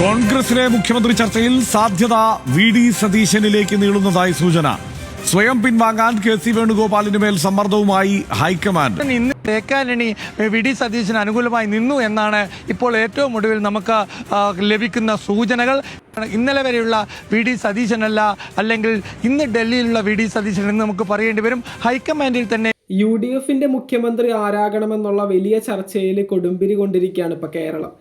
കോൺഗ്രസിലെ മുഖ്യമന്ത്രി ചർച്ചയിൽ സാധ്യത വി.ഡി. സതീശനിലേക്ക് നീളുന്നതായി സൂചന. സ്വയം പിൻവാങ്ങാൻ കെ.സി. വേണുഗോപാലിന് മേൽ സമ്മർദ്ദവുമായി ഹൈക്കമാൻഡ്. ഇന്ന് തേക്കാനണി വി.ഡി. സതീശന് അനുകൂലമായി നിന്നു എന്നാണ് ഇപ്പോൾ ഏറ്റവും ഒടുവിൽ നമുക്ക് ലഭിക്കുന്ന സൂചനകൾ. ഇന്നലെ വരെയുള്ള വി.ഡി. സതീശനല്ല, അല്ലെങ്കിൽ ഇന്ന് ഡൽഹിയിലുള്ള വി.ഡി. സതീശൻ എന്ന് നമുക്ക് പറയേണ്ടി വരും. ഹൈക്കമാൻഡിൽ തന്നെ UDFന്റെ മുഖ്യമന്ത്രി ആരാകണമെന്നുള്ള വലിയ ചർച്ചയിൽ കൊടുമ്പിരി കൊണ്ടിരിക്കുകയാണ് ഇപ്പോൾ കേരളം.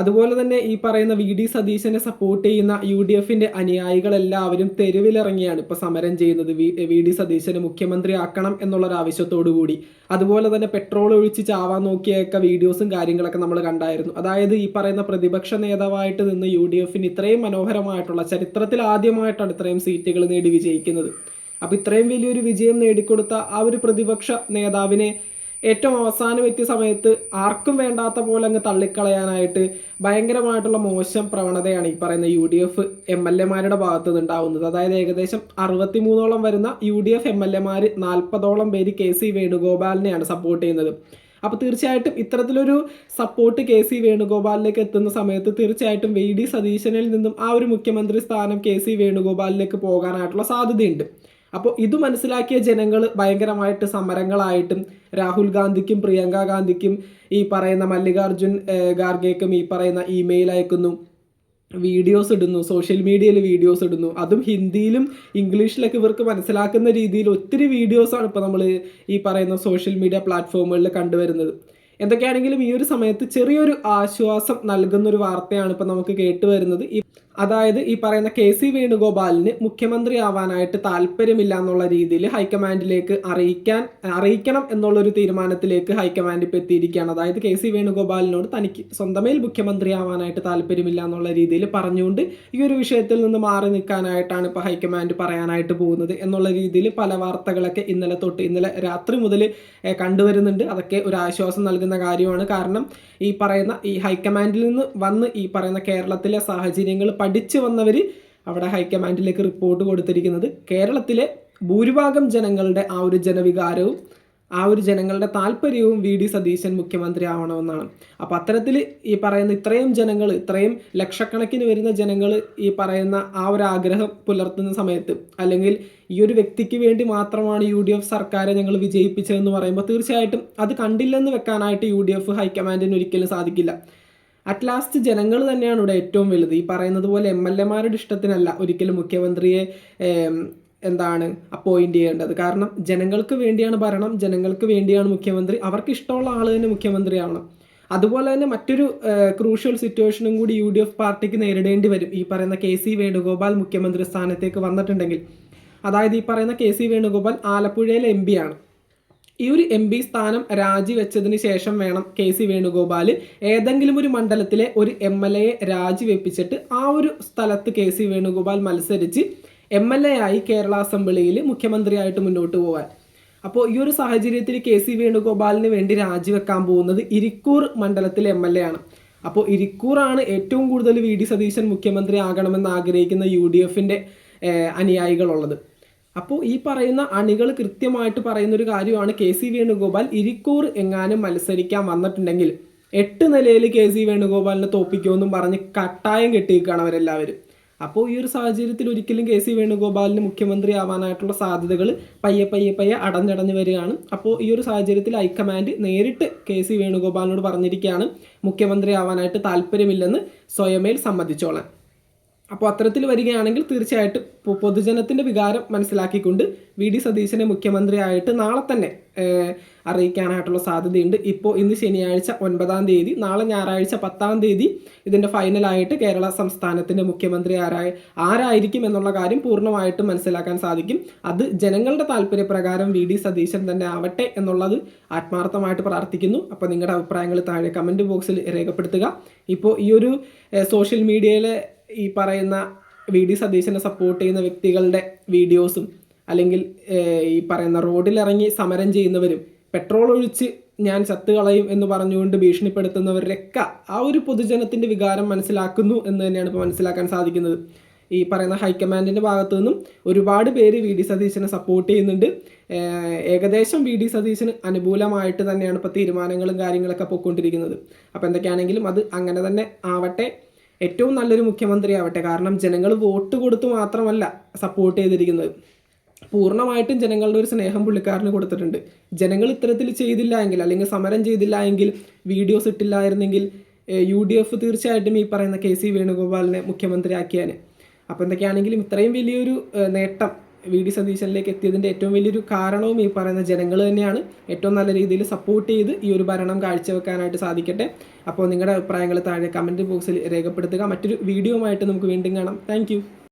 അതുപോലെ തന്നെ ഈ പറയുന്ന വി.ഡി. സതീശനെ സപ്പോർട്ട് ചെയ്യുന്ന UDFന്റെ അനുയായികളെല്ലാവരും തെരുവിലിറങ്ങിയാണ് ഇപ്പോൾ സമരം ചെയ്യുന്നത്. വി.ഡി. സതീശനെ മുഖ്യമന്ത്രി ആക്കണം എന്നുള്ളൊരു ആവശ്യത്തോടു കൂടി. അതുപോലെ തന്നെ പെട്രോൾ ഒഴിച്ച് ചാവാൻ നോക്കിയൊക്കെ വീഡിയോസും കാര്യങ്ങളൊക്കെ നമ്മൾ കണ്ടായിരുന്നു. അതായത് ഈ പറയുന്ന പ്രതിപക്ഷ നേതാവായിട്ട് നിന്ന് UDFന് ഇത്രയും മനോഹരമായിട്ടുള്ള, ചരിത്രത്തിൽ ആദ്യമായിട്ടാണ് ഇത്രയും സീറ്റുകൾ നേടി വിജയിക്കുന്നത്. അപ്പോൾ ഇത്രയും വലിയൊരു വിജയം നേടിക്കൊടുത്ത ആ ഒരു പ്രതിപക്ഷ നേതാവിനെ ഏറ്റവും അവസാനം എത്തിയ സമയത്ത് ആർക്കും വേണ്ടാത്ത പോലെ അങ്ങ് തള്ളിക്കളയാനായിട്ട് ഭയങ്കരമായിട്ടുള്ള മോശം പ്രവണതയാണ് ഈ പറയുന്ന UDF MLA-മാരുടെ ഭാഗത്ത് നിന്നുണ്ടാവുന്നത്. അതായത് ഏകദേശം 63ഓളം വരുന്ന UDF MLA-മാർ 40ഓളം പേര് കെ.സി. വേണുഗോപാലിനെയാണ് സപ്പോർട്ട് ചെയ്യുന്നത്. അപ്പോൾ തീർച്ചയായിട്ടും ഇത്തരത്തിലൊരു സപ്പോർട്ട് കെ.സി. വേണുഗോപാലിലേക്ക് എത്തുന്ന സമയത്ത് തീർച്ചയായിട്ടും വി.ഡി. സതീശനിൽ നിന്നും ആ ഒരു മുഖ്യമന്ത്രി സ്ഥാനം കെ.സി. വേണുഗോപാലിലേക്ക് പോകാനായിട്ടുള്ള സാധ്യതയുണ്ട്. അപ്പോൾ ഇത് മനസ്സിലാക്കിയ ജനങ്ങൾ ഭയങ്കരമായിട്ട് സമരങ്ങളായിട്ടും രാഹുൽ ഗാന്ധിക്കും പ്രിയങ്ക ഗാന്ധിക്കും ഈ പറയുന്ന മല്ലികാർജുൻ ഖാർഗെക്കും ഈ പറയുന്ന ഇമെയിൽ അയക്കുന്നു, വീഡിയോസ് ഇടുന്നു, സോഷ്യൽ മീഡിയയിൽ വീഡിയോസ് ഇടുന്നു. അതും ഹിന്ദിയിലും ഇംഗ്ലീഷിലൊക്കെ ഇവർക്ക് മനസ്സിലാക്കുന്ന രീതിയിൽ ഒത്തിരി വീഡിയോസാണ് ഇപ്പോൾ നമ്മൾ ഈ പറയുന്ന സോഷ്യൽ മീഡിയ പ്ലാറ്റ്ഫോമുകളിൽ കണ്ടുവരുന്നത്. എന്തൊക്കെയാണെങ്കിലും ഈ ഒരു സമയത്ത് ചെറിയൊരു ആശ്വാസം നൽകുന്നൊരു വാർത്തയാണ് ഇപ്പോൾ നമുക്ക് കേട്ടുവരുന്നത്. അതായത് ഈ പറയുന്ന കെ.സി. വേണുഗോപാലിന് മുഖ്യമന്ത്രി ആവാനായിട്ട് താല്പര്യമില്ല എന്നുള്ള രീതിയിൽ ഹൈക്കമാൻഡിലേക്ക് അറിയിക്കണം എന്നുള്ളൊരു തീരുമാനത്തിലേക്ക് ഹൈക്കമാൻഡ് ഇപ്പോൾ എത്തിയിരിക്കുകയാണ്. അതായത് കെ.സി. വേണുഗോപാലിനോട് തനിക്ക് സ്വന്തമേൽ മുഖ്യമന്ത്രി ആവാനായിട്ട് താല്പര്യമില്ല എന്നുള്ള രീതിയിൽ പറഞ്ഞുകൊണ്ട് ഈ ഒരു വിഷയത്തിൽ നിന്ന് മാറി നിൽക്കാനായിട്ടാണ് ഇപ്പോൾ ഹൈക്കമാൻഡ് പറയാനായിട്ട് പോകുന്നത് എന്നുള്ള രീതിയിൽ പല വാർത്തകളൊക്കെ ഇന്നലെ രാത്രി മുതൽ കണ്ടുവരുന്നുണ്ട്. അതൊക്കെ ഒരു ആശ്വാസം നൽകുന്ന കാര്യമാണ്. കാരണം ഈ പറയുന്ന ഈ ഹൈക്കമാൻഡിൽ നിന്ന് വന്ന് ഈ പറയുന്ന കേരളത്തിലെ സാഹചര്യങ്ങൾ പഠിച്ചു വന്നവർ അവിടെ ഹൈക്കമാൻഡിലേക്ക് റിപ്പോർട്ട് കൊടുത്തിരിക്കുന്നത് കേരളത്തിലെ ഭൂരിഭാഗം ജനങ്ങളുടെ ആ ഒരു ജനവികാരവും ആ ഒരു ജനങ്ങളുടെ താല്പര്യവും വി.ഡി. സതീശൻ മുഖ്യമന്ത്രി ആവണമെന്നാണ്. അപ്പോൾ അത്തരത്തിൽ ഈ പറയുന്ന ഇത്രയും ജനങ്ങൾ, ഇത്രയും ലക്ഷക്കണക്കിന് വരുന്ന ജനങ്ങൾ ഈ പറയുന്ന ആ ഒരു ആഗ്രഹം പുലർത്തുന്ന സമയത്ത്, അല്ലെങ്കിൽ ഈ ഒരു വ്യക്തിക്ക് വേണ്ടി മാത്രമാണ് UDF സർക്കാരെ ഞങ്ങൾ വിജയിപ്പിച്ചതെന്ന് പറയുമ്പോൾ തീർച്ചയായിട്ടും അത് കണ്ടില്ലെന്ന് വെക്കാനായിട്ട് UDF ഹൈക്കമാൻഡിന് ഒരിക്കലും സാധിക്കില്ല. അറ്റ് ലാസ്റ്റ് ജനങ്ങൾ തന്നെയാണ് ഇവിടെ ഏറ്റവും വലുത്. ഈ പറയുന്നത് പോലെ MLA-മാരുടെ ഇഷ്ടത്തിനല്ല ഒരിക്കലും മുഖ്യമന്ത്രിയെ അപ്പോയിന്റ് ചെയ്യേണ്ടത്. കാരണം ജനങ്ങൾക്ക് വേണ്ടിയാണ് ഭരണം, ജനങ്ങൾക്ക് വേണ്ടിയാണ് മുഖ്യമന്ത്രി. അവർക്ക് ഇഷ്ടമുള്ള ആൾ തന്നെ മുഖ്യമന്ത്രിയാവണം. അതുപോലെ തന്നെ മറ്റൊരു ക്രൂഷ്യൽ സിറ്റുവേഷനും കൂടി UDF പാർട്ടിക്ക് നേരിടേണ്ടി വരും. ഈ പറയുന്ന കെ.സി. വേണുഗോപാൽ മുഖ്യമന്ത്രി സ്ഥാനത്തേക്ക് വന്നിട്ടുണ്ടെങ്കിൽ, അതായത് ഈ പറയുന്ന കെ.സി. വേണുഗോപാൽ ആലപ്പുഴയിലെ MP ആണ്. ഈ ഒരു MP സ്ഥാനം രാജിവെച്ചതിന് ശേഷം വേണം കെ.സി. വേണുഗോപാൽ ഏതെങ്കിലും ഒരു മണ്ഡലത്തിലെ ഒരു MLA-യെ രാജിവെപ്പിച്ചിട്ട് ആ ഒരു സ്ഥലത്ത് കെ.സി. വേണുഗോപാൽ മത്സരിച്ച് MLA ആയി കേരള അസംബ്ലിയിൽ മുഖ്യമന്ത്രിയായിട്ട് മുന്നോട്ട് പോകാൻ. അപ്പോൾ ഈ ഒരു സാഹചര്യത്തിൽ കെ.സി. വേണുഗോപാലിന് വേണ്ടി രാജിവെക്കാൻ പോകുന്നത് ഇരിക്കൂർ മണ്ഡലത്തിലെ MLA ആണ്. അപ്പോൾ ഇരിക്കൂറാണ് ഏറ്റവും കൂടുതൽ വി.ഡി. സതീശൻ മുഖ്യമന്ത്രി ആകണമെന്ന് ആഗ്രഹിക്കുന്ന UDFന്റെ അനുയായികളുള്ളത്. അപ്പോൾ ഈ പറയുന്ന അണികൾ കൃത്യമായിട്ട് പറയുന്നൊരു കാര്യമാണ്, കെ.സി. വേണുഗോപാൽ ഇരിക്കൂർ എങ്ങാനും മത്സരിക്കാൻ വന്നിട്ടുണ്ടെങ്കിൽ 8 നിലയിൽ കെ.സി. വേണുഗോപാലിനെ തോപ്പിക്കുമെന്നും പറഞ്ഞ് കട്ടായം കെട്ടിയിരിക്കുകയാണ് അവരെല്ലാവരും. അപ്പോൾ ഈ ഒരു സാഹചര്യത്തിൽ ഒരിക്കലും കെ.സി. വേണുഗോപാലിന് മുഖ്യമന്ത്രി ആവാനായിട്ടുള്ള സാധ്യതകൾ പയ്യെ അടഞ്ഞടഞ്ഞ് വരികയാണ്. അപ്പോൾ ഈ ഒരു സാഹചര്യത്തിൽ ഹൈക്കമാൻഡ് നേരിട്ട് കെ.സി. വേണുഗോപാലിനോട് പറഞ്ഞിരിക്കുകയാണ് മുഖ്യമന്ത്രി ആവാനായിട്ട് താല്പര്യമില്ലെന്ന് സ്വയമേൽ സമ്മതിച്ചോളാൻ. അപ്പോൾ അത്തരത്തിൽ വരികയാണെങ്കിൽ തീർച്ചയായിട്ടും പൊതുജനത്തിൻ്റെ വികാരം മനസ്സിലാക്കിക്കൊണ്ട് വി.ഡി. സതീശനെ മുഖ്യമന്ത്രിയായിട്ട് നാളെ തന്നെ അറിയിക്കാനായിട്ടുള്ള സാധ്യതയുണ്ട്. ഇന്ന് ശനിയാഴ്ച 9-ാം തീയതി, നാളെ ഞായറാഴ്ച 10-ാം തീയതി ഇതിൻ്റെ ഫൈനലായിട്ട് കേരള സംസ്ഥാനത്തിൻ്റെ മുഖ്യമന്ത്രി ആരായിരിക്കും എന്നുള്ള കാര്യം പൂർണ്ണമായിട്ടും മനസ്സിലാക്കാൻ സാധിക്കും. അത് ജനങ്ങളുടെ താല്പര്യപ്രകാരം വി.ഡി. സതീശൻ തന്നെ ആവട്ടെ എന്നുള്ളത് ആത്മാർത്ഥമായിട്ട് പ്രാർത്ഥിക്കുന്നു. അപ്പോൾ നിങ്ങളുടെ അഭിപ്രായങ്ങൾ താഴെ കമൻറ്റ് ബോക്സിൽ രേഖപ്പെടുത്തുക. ഇപ്പോൾ ഈ ഒരു സോഷ്യൽ മീഡിയയിലെ ഈ പറയുന്ന വി.ഡി. സതീശനെ സപ്പോർട്ട് ചെയ്യുന്ന വ്യക്തികളുടെ വീഡിയോസും, അല്ലെങ്കിൽ ഈ പറയുന്ന റോഡിലിറങ്ങി സമരം ചെയ്യുന്നവരും, പെട്രോൾ ഒഴിച്ച് ഞാൻ ചത്തുകളയും എന്ന് പറഞ്ഞുകൊണ്ട് ഭീഷണിപ്പെടുത്തുന്നവരൊക്കെ ആ ഒരു പൊതുജനത്തിൻ്റെ വികാരം മനസ്സിലാക്കുന്നു എന്ന് തന്നെയാണ് ഇപ്പോൾ മനസ്സിലാക്കാൻ സാധിക്കുന്നത്. ഈ പറയുന്ന ഹൈക്കമാൻഡിൻ്റെ ഭാഗത്തു നിന്നും ഒരുപാട് പേര് വി.ഡി. സതീശനെ സപ്പോർട്ട് ചെയ്യുന്നുണ്ട്. ഏകദേശം വി.ഡി. സതീശന് അനുകൂലമായിട്ട് തന്നെയാണ് ഇപ്പോൾ തീരുമാനങ്ങളും കാര്യങ്ങളൊക്കെ പോയിക്കൊണ്ടിരിക്കുന്നത്. അപ്പോൾ എന്തൊക്കെയാണെങ്കിലും അത് അങ്ങനെ തന്നെ ആവട്ടെ. ഏറ്റവും നല്ലൊരു മുഖ്യമന്ത്രി ആവട്ടെ. കാരണം ജനങ്ങൾ വോട്ട് കൊടുത്ത് മാത്രമല്ല സപ്പോർട്ട് ചെയ്തിരിക്കുന്നത്, പൂർണ്ണമായിട്ടും ജനങ്ങളുടെ ഒരു സ്നേഹം പുള്ളിക്കാരന് കൊടുത്തിട്ടുണ്ട്. ജനങ്ങൾ ഇത്തരത്തിൽ ചെയ്തില്ല എങ്കിൽ, അല്ലെങ്കിൽ സമരം ചെയ്തില്ല എങ്കിൽ, വീഡിയോസ് ഇട്ടില്ലായിരുന്നെങ്കിൽ UDF തീർച്ചയായിട്ടും ഈ പറയുന്ന KC വേണുഗോപാലിനെ മുഖ്യമന്ത്രിയാക്കിയാൽ. അപ്പോൾ എന്തൊക്കെയാണെങ്കിലും ഇത്രയും വലിയൊരു നേട്ടം VD സതീശനിലേക്ക് എത്തിയതിൻ്റെ ഏറ്റവും വലിയൊരു കാരണവും ഈ പറയുന്ന ജനങ്ങൾ തന്നെയാണ്. ഏറ്റവും നല്ല രീതിയിൽ സപ്പോർട്ട് ചെയ്ത് ഈ ഒരു ഭരണം കാഴ്ചവെക്കാനായിട്ട് സാധിക്കട്ടെ. അപ്പോൾ നിങ്ങളുടെ അഭിപ്രായങ്ങൾ താഴെ കമൻറ്റ് ബോക്സിൽ രേഖപ്പെടുത്തുക. മറ്റൊരു വീഡിയോയുമായിട്ട് നമുക്ക് വീണ്ടും കാണാം. താങ്ക്